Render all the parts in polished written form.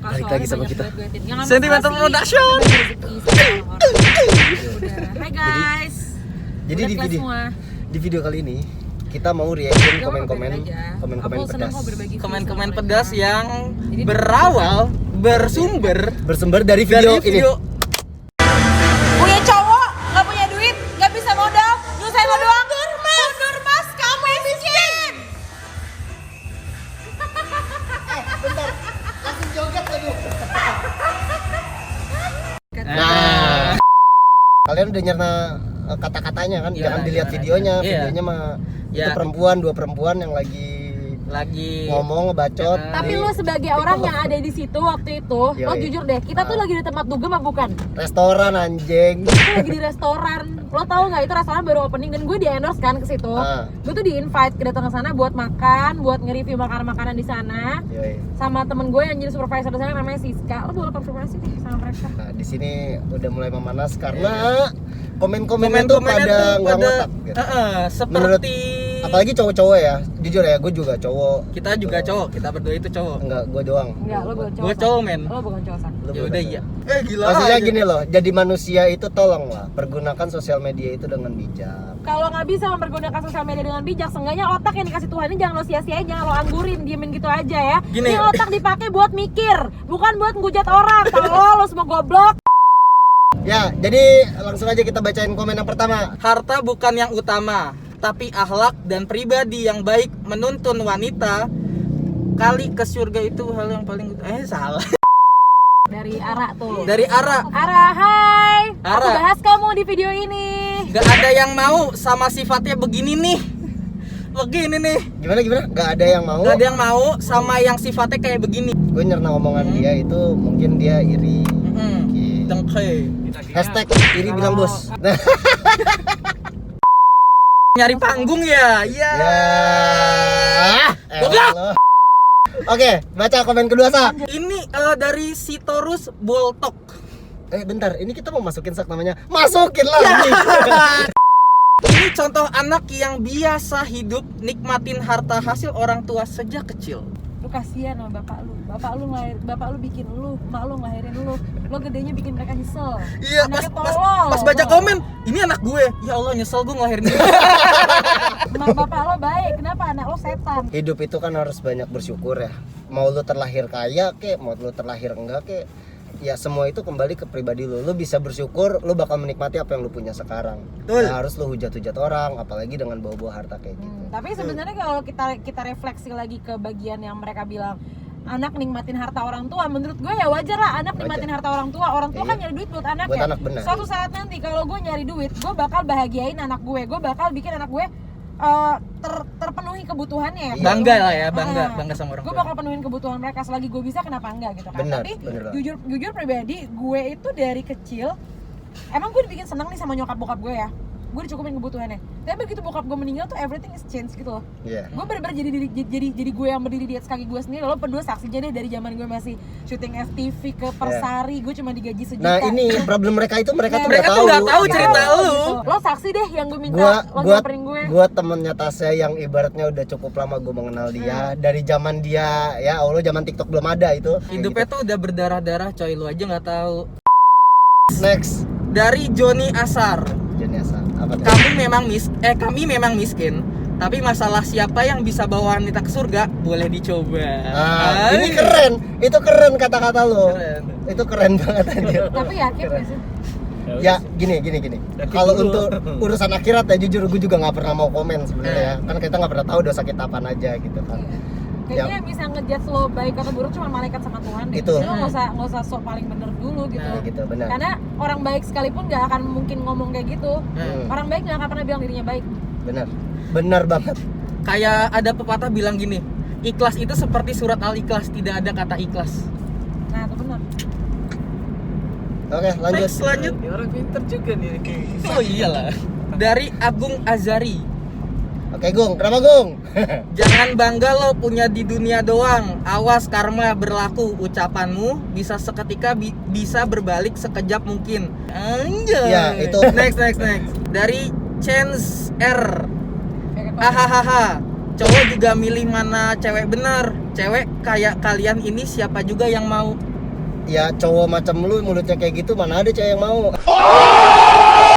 Balik lagi sama kita. Sentimental Production. Hai guys. Jadi di video kali ini kita mau reaction komen-komen pedas. Komen-komen pedas yang bersumber dari video ini. Punya cowok, nggak punya duit, nggak bisa modal, nyusahin lo doang. Mundur mas, kamu miskin. Bentar, langsung joget lagi. Nah, Kalian udah nyerna kata-katanya kan? Jangan dilihat videonya. Videonya mah itu dua perempuan yang lagi ngomong ngebacot. Tapi lo sebagai orang yang ada di situ waktu itu, lo jujur deh, kita tuh lagi di tempat dugem apa bukan? Restoran anjing. Kita lagi di restoran. Lo tau nggak itu restoran baru opening dan gue di endorse kan ke situ. Gue tuh di invite kedatang ke sana buat makan, buat nge-review makanan-makanan di sana. Sama temen gue yang jadi supervisor di sana namanya Siska. Lo boleh konfirmasi deh sama mereka. Nah, di sini udah mulai memanas karena komen-komennya tuh pada nggak ngotak gitu. Seperti apalagi cowok-cowok ya, jujur ya, gue juga cowok. Kita juga cowok, kita berdua itu cowok. Enggak, gue doang. Enggak, lo bukan cowok. Gue cowok men. Lo bukan cowok Sak. Ya udah iya. Gila. Maksudnya gini loh, jadi manusia itu tolonglah pergunakan sosial media itu dengan bijak. Kalau nggak bisa mempergunakan sosial media dengan bijak, seenggaknya otak yang dikasih Tuhan ini jangan lo sia-siain, jangan lo anggurin, diemin gitu aja ya. Gini. Ini otak dipakai buat mikir, bukan buat ngehujat orang. Kalau lo semua goblok. Ya, jadi langsung aja kita bacain komen yang pertama. Harta bukan yang utama, tapi akhlak dan pribadi yang baik menuntun wanita kali ke surga itu hal yang paling salah. Dari Ara tuh. Dari Ara. Ara, hai. Aku Ara. bahas kamu di video ini. Gak ada yang mau sama sifatnya begini nih. Begini nih. Gimana? Gak ada yang mau. Gak ada yang mau sama yang sifatnya kayak begini. Gue nyerna omongan dia itu mungkin dia iri. Dengke. Hashtag iri bilang bos. Nah. Nyari panggung ya. Iya. Goblok. Oke, baca komen kedua, Sak. Ini dari Sitorus Boltok. Bentar, ini kita mau masukin Sak namanya. Masukin lagi. Ini contoh anak yang biasa hidup nikmatin harta hasil orang tua sejak kecil. Lu kasihan sama bapak lu. Bapak lu bikin lu, mak lu ngelahirin lu. Lo gedenya bikin mereka nyesel. Iya, pas baca komen, ini anak gue. Ya Allah, nyesel gue ngelahirin dia. Bapak lo baik, kenapa anak lo setan? Hidup itu kan harus banyak bersyukur ya. Mau lu terlahir kaya kek, mau lu terlahir enggak kek, ya semua itu kembali ke pribadi lu. Lu bisa bersyukur, lu bakal menikmati apa yang lu punya sekarang. Nah, harus lu hujat-hujat orang, apalagi dengan bawa-bawa harta kayak gitu. Tapi sebenarnya kalau kita refleksi lagi ke bagian yang mereka bilang anak nikmatin harta orang tua, menurut gue ya wajar lah anak nikmatin harta orang tua. Orang tua kan nyari duit buat anaknya. Buat anak, benar. Suatu saat nanti kalau gue nyari duit, gue bakal bahagiain anak gue bakal bikin anak gue terpenuhi kebutuhannya. Bangga lah ya, bangga sama orang tua. Gue bakal penuhin kebutuhan mereka selagi gue bisa, kenapa enggak gitu kan. Benar, tapi benar. jujur pribadi, gue itu dari kecil emang gue dibikin senang nih sama nyokap bokap gue ya. Gue dicukupin kebutuhannya. Tapi begitu bokap gue meninggal tuh everything is change gitu loh. Gue bener-bener jadi gue yang berdiri di atas kaki gue sendiri. Lo berdua saksinya deh dari zaman gue masih syuting FTV ke Persari, gue cuma digaji sejuta. Nah, ini problem mereka itu mereka tuh nggak tahu cerita lu. Lo saksi deh yang gue minta lo nyamperin gue. Gue temennya Tasya yang ibaratnya udah cukup lama gue mengenal dia. Dari zaman dia, ya Allah, zaman TikTok belum ada itu. Hidupnya tuh udah berdarah-darah coy, lu aja nggak tahu. Next. Dari Joni Asar. Kami memang miskin, tapi masalah siapa yang bisa bawa wanita ke surga boleh dicoba. Ini keren, itu keren kata-kata lo. Itu keren banget aja. Tapi yakin gak sih? Ya gini. Kalau untuk urusan akhirat ya jujur gue juga nggak pernah mau komen sebenarnya. Kan kita nggak pernah tahu dosa kita apaan aja gitu kan. Kayaknya bisa ngejudge lo baik atau buruk cuma malaikat sama Tuhan deh. Itu. Lo nggak usah sok paling bener dulu gitu. Gitu, benar. Karena orang baik sekalipun nggak akan mungkin ngomong kayak gitu. Orang baik nggak akan pernah bilang dirinya baik. Benar banget. Kayak ada pepatah bilang gini, ikhlas itu seperti surat Al-Ikhlas, tidak ada kata ikhlas. Nah itu benar. Oke, lanjut. Lanjut. Orang pinter juga nih. Oh iyalah. Dari Agung Azari. Oke, Gung, kenapa Gung? Jangan bangga lo punya di dunia doang. Awas karma berlaku. Ucapanmu bisa seketika bisa berbalik sekejap mungkin. Anjay. Ya, itu. Next. Dari Chance R. Hahaha. Cowok juga milih mana cewek bener. Cewek kayak kalian ini siapa juga yang mau. ya cowok macam lu mulutnya kayak gitu mana ada cewek yang mau.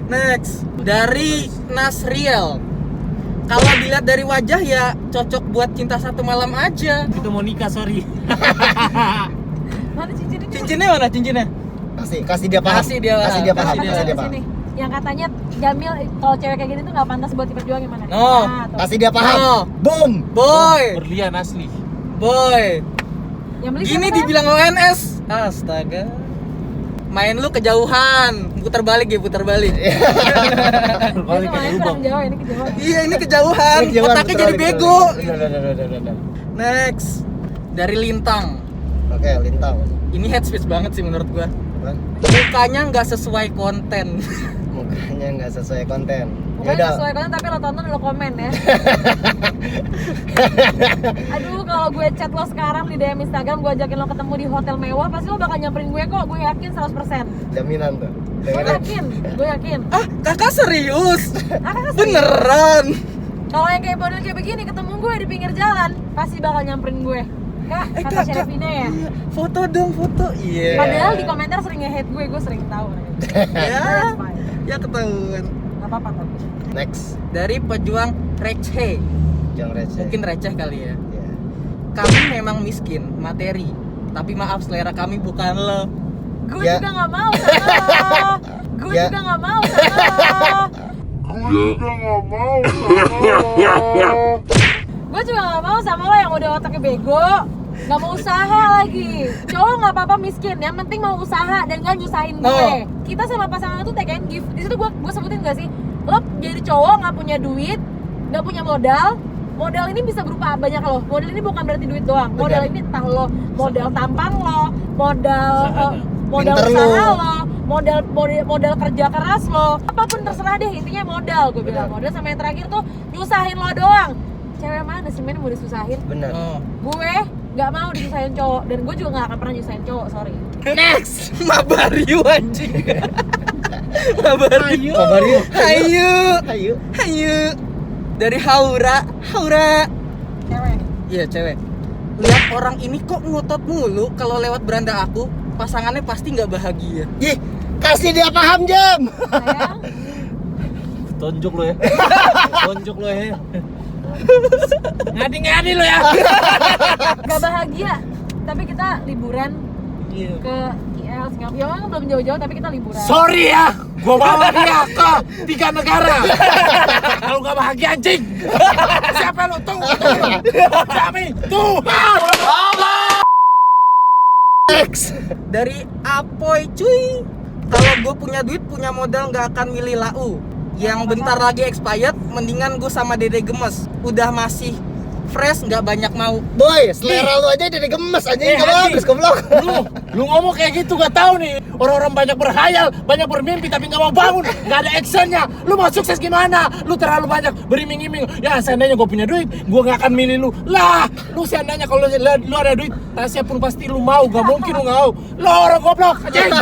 Next, dari Nasriel. Kalau dilihat dari wajah ya cocok buat cinta satu malam aja. Itu mau nikah, sorry. Mana cincinnya? Cincinnya mana cincinnya? Kasih dia paham. Kasih dia Kasih dia paham. Kasih dia. Kasih dia paham. Sini. Yang katanya Jamil kalau cewek kayak gini tuh nggak pantas buat diperjuangin gimana? No. Nah, tuh. Kasih dia paham. No. Boom. Boy, Berlian asli. boy. Yang beli Gini siapa? dibilang ONS. Astaga. Main lu kejauhan. Putar balik ya, putar balik. Dia Balik sama ke yang kurang lubang. jauh, ini kejauhan. Iya, ini kejauhan. Ini kejauhan, Otaknya betul, jadi betul, bego. betul. Udah. Next. Dari Lintang. Oke, Lintang. Ini head speech banget sih menurut gua. Apaan? Mukanya nggak sesuai konten. Mukanya nggak sesuai konten. Bukan Yaudah. sesuai konten tapi lo tonton lo komen ya. Aduh kalau gue chat lo sekarang di DM Instagram, gue ajakin lo ketemu di hotel mewah, pasti lo bakal nyamperin gue kok, gue yakin 100%. Jaminan tuh. Gue yakin. Ah, kakak serius? Kakak serius? Beneran? Kalau yang kayak model kayak begini ketemu gue di pinggir jalan, pasti bakal nyamperin gue. Kak, kata Kak. Sherifina ya. Iya, foto dong, foto. Iya. Padahal di komentar sering nge-hate gue sering tahu. Ya, ya ketahuan. Gak apa-apa tapi. Next. Dari pejuang receh. Jangan receh. Mungkin receh kali ya. Iya. Kami memang miskin, materi. Tapi maaf, selera kami bukan lo. Gue Ya. juga gak mau sama lo. Gue Ya. juga gak mau sama lo. Gue juga gak mau sama lo yang udah otaknya bego, gak mau usaha lagi. Cowok gak apa-apa miskin, yang penting mau usaha dan gak nyusahin gue. Oh. Kita sama pasangan tuh take and give. Di situ gue sebutin gak sih, lo jadi cowok gak punya duit, gak punya modal. Modal ini bisa berupa banyak loh. Modal ini bukan berarti duit doang. Modal ini entah lo modal tampang lo, modal modal Pinter usaha lo. lo, modal kerja keras lo, apapun terserah deh, intinya modal. Gue bilang modal, sama yang terakhir tuh nyusahin lo doang. Cewek mana sih men mau disusahin? Benar. Oh. Gue nggak mau disusahin cowok, dan gue juga nggak akan pernah nyusahin cowok, sorry. Next, Mabaryu anjing. Mabaryu. Mabaryu. Hayu. Ayo. Hayu. Dari Haura. Cewek. Iya, cewek. Lihat orang ini kok ngotot mulu kalau lewat beranda aku, pasangannya pasti nggak bahagia. Ih, kasih dia paham Jam. Sayang, Tonjok lo ya. Tonjok lo ya. Ngadi-ngadi lo ya. nggak bahagia. Tapi kita liburan Iya. ke IL Singapura. Ya memang belum jauh-jauh, tapi kita liburan. Sorry ya, gua bawa dia ke 3 negara. Kalau nggak bahagia anjing. Siapa lo tuh? Kami Tuhan. Next. Dari Apoy cuy. Kalau gue punya duit, punya modal, nggak akan milih lau. Yang bentar lagi expired, mendingan gue sama Dede Gemes. Udah masih fresh, nggak banyak mau. Boy, selera lu aja jadi gemes anjing, anjing. habis goblok. Lu ngomong kayak gitu gak tahu nih. Orang-orang banyak berhayal, banyak bermimpi tapi nggak mau bangun, nggak ada actionnya. Lu mau sukses gimana? Lu terlalu banyak beriming-iming. Ya seandainya gue punya duit, gue nggak akan milih lu. Lah, lu seandainya kalau lu ada duit, Tasya pun pasti lu mau. Gak mungkin lu nggak mau. Lu orang goblok, anjing.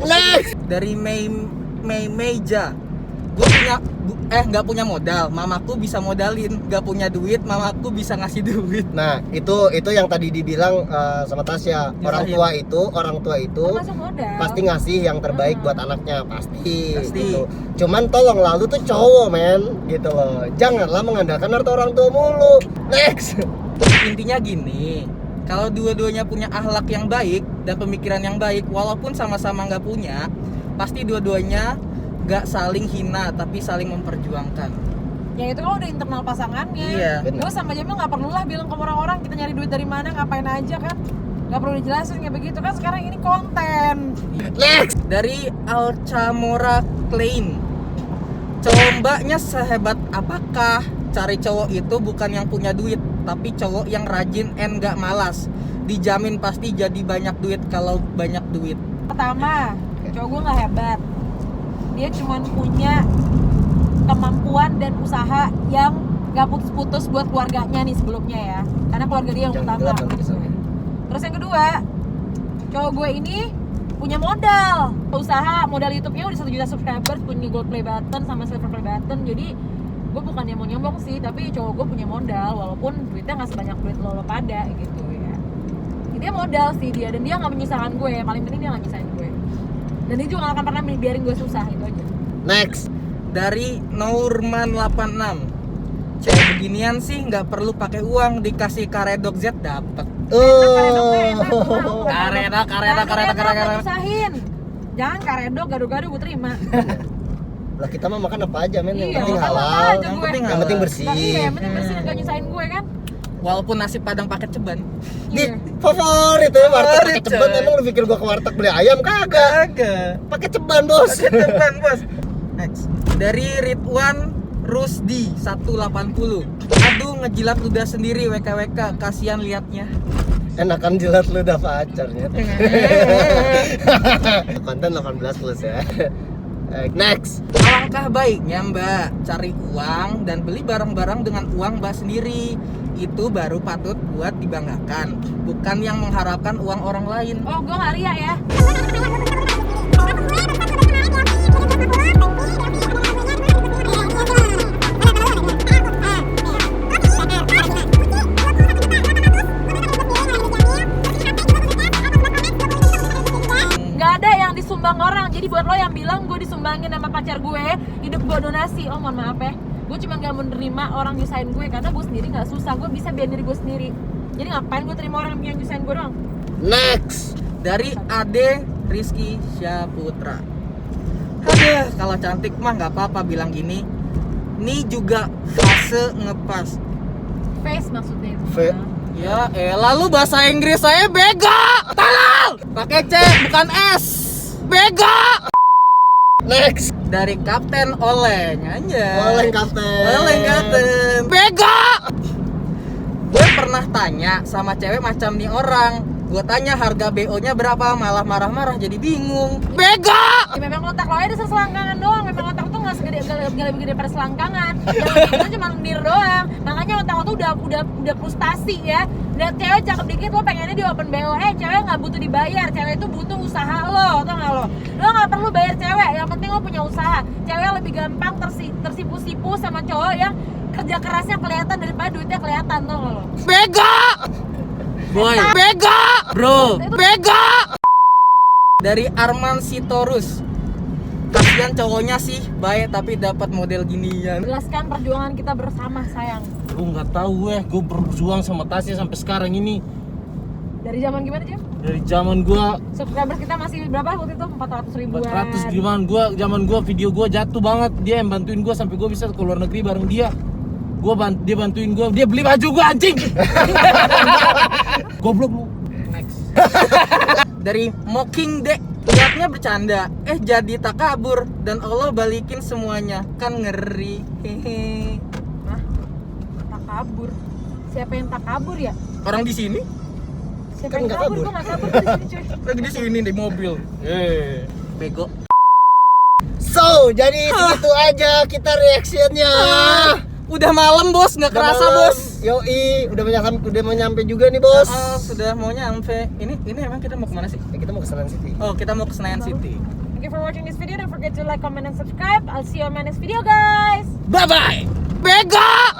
Next. Dari Meja. Gue nggak punya modal, mamaku bisa modalin. Nggak punya duit, mamaku bisa ngasih duit. Nah, itu yang tadi dibilang sama Tasya. Orang tua itu Masuk modal. pasti ngasih yang terbaik buat anaknya, pasti. Pasti. Gitu. Cuman tolong lalu tuh cowok men, gitu loh. Janganlah mengandalkan harta orang tua mulu. Next. Intinya gini, kalau dua-duanya punya akhlak yang baik dan pemikiran yang baik, walaupun sama-sama nggak punya, pasti dua-duanya nggak saling hina tapi saling memperjuangkan. Ya itu kan udah internal pasangannya. Iya. Gue sama Jamil nggak perlulah bilang ke orang-orang kita nyari duit dari mana, ngapain aja kan. Nggak perlu dijelasin kayak begitu kan, sekarang ini konten. Next. Dari Alcamora Klein, cowok mbaknya sehebat apakah? Cari cowok itu bukan yang punya duit, tapi cowok yang rajin and gak malas. Dijamin pasti jadi banyak duit kalau banyak duit. Pertama, cowok gue nggak hebat. Dia cuma punya kemampuan dan usaha yang nggak putus-putus buat keluarganya nih sebelumnya ya, karena keluarga dia yang Jangan utama gelap nanti gitu. kesana. Terus yang kedua, cowok gue ini punya modal usaha, modal YouTube-nya udah 1 juta subscribers, punya gold play button sama silver play button. Jadi gue bukan yang mau nyombong sih, tapi cowok gue punya modal walaupun duitnya nggak sebanyak duit lo pada gitu ya. Dia modal sih dia, dan dia nggak menyusahkan gue. Yang paling penting dia nggak nyusahin gue, dan dia juga nggak akan pernah biarin gue susah, itu aja. Next. Dari Norman 86. Cewek beginian sih nggak perlu pakai uang, dikasih karedok Z dapat. Karedok. Usahin. Jangan karedok gado-gado gue terima. Lah kita mah makan apa aja men, yang Iya, penting makan apa halal, aja gue. yang penting bersih. Nah, iya, yang penting bersih, nggak nyusahin gue kan. Walaupun nasi padang pakai ceban. Iya. Favorit ya warteg pakai Favorit, ceban. coy. Emang lu pikir gua ke warteg beli ayam? Kagak. Pakai ceban, Bos. Pakai ceban, Bos. Next. Dari Ridwan Rusdi 180. Aduh, ngejilat ludah sendiri WKWK, kasihan liatnya. Enakan jilat ludah pacarnya. Konten 18 plus ya. Next. Alangkah baiknya Mbak cari uang dan beli barang-barang dengan uang Mbak sendiri. Itu baru patut buat dibanggakan, bukan yang mengharapkan uang orang lain. Oh, gue nggak ria ya. Nggak ada yang disumbang orang. Jadi buat lo yang bilang gue disumbangin sama pacar gue, hidup gue donasi, oh mohon maaf ya, gue cuma gak menerima orang nyusahin gue karena gue sendiri nggak susah, gue bisa biarin diri gue sendiri. Jadi ngapain gue terima orang yang nyusahin gue doang? Next. Dari Ade Rizky Syaputra. Aduh, kalau cantik mah nggak apa-apa bilang gini. Ini juga fase ngepas. Face maksudnya itu. Ya, lalu bahasa Inggris saya bego. Tolong. Pakai C bukan S. Bego. Next. Dari Kapten Oleng aja. Oleng kapten. Oleng Kapten. Bego. Gue pernah tanya sama cewek macam nih orang. Gue tanya harga BO-nya berapa, malah marah-marah jadi bingung. Bego. Ya, memang otak lo ada selangkangan doang. Memang otak tuh nggak segede, nggak lebih gede pada selangkangan. Yang itu cuma lendir doang. Makanya otak lo tuh udah frustasi ya. Lihat cewek cakep dikit lo pengennya di open BO. Cewek nggak butuh dibayar. Cewek itu butuh usaha lo, tau nggak lo? Lo nggak perlu bayar cewek. Yang penting lo punya usaha. Cewek lebih gampang tersipu-sipu sama cowok yang kerja kerasnya kelihatan daripada duitnya kelihatan, tau nggak lo? Bego. Boy. Bego. Bro. Bego. Dari Arman Sitorus. Kasihan cowoknya sih baik tapi dapat model ginian. Jelaskan perjuangan kita bersama, sayang. Lu nggak tahu gue berjuang sama Tasya sampai sekarang ini. Dari zaman gimana, Jam? Dari zaman gua Subscribers kita masih berapa waktu itu? 400 ribuan. 400 gimana zaman gua video gua jatuh banget, dia yang bantuin gua sampai gua bisa ke luar negeri bareng dia. Dia bantuin gua, dia beli baju gua anjing. Goblok lu. Next. Dari Mocking Dek, niatnya bercanda, jadi takabur dan Allah balikin semuanya, kan ngeri. Hehe. Hah? Takabur? Siapa yang takabur ya? Orang di sini Siapa Kan yang nggak kabur? kabur. Gue nggak kabur dari sini, cuy. lagi di sini di mobil. Bego. So, jadi segitu aja kita reactionnya. Udah malam bos, nggak kerasa Udah malam. bos. Yoi, udah mau nyampe juga nih bos. Sudah mau nyampe. Ini emang kita mau kemana sih? Kita mau ke Senayan City. Oh, kita mau ke Senayan City. Thank you for watching this video. Don't forget to like, comment, and subscribe. I'll see you on my next video, guys. Bye bye. Bego.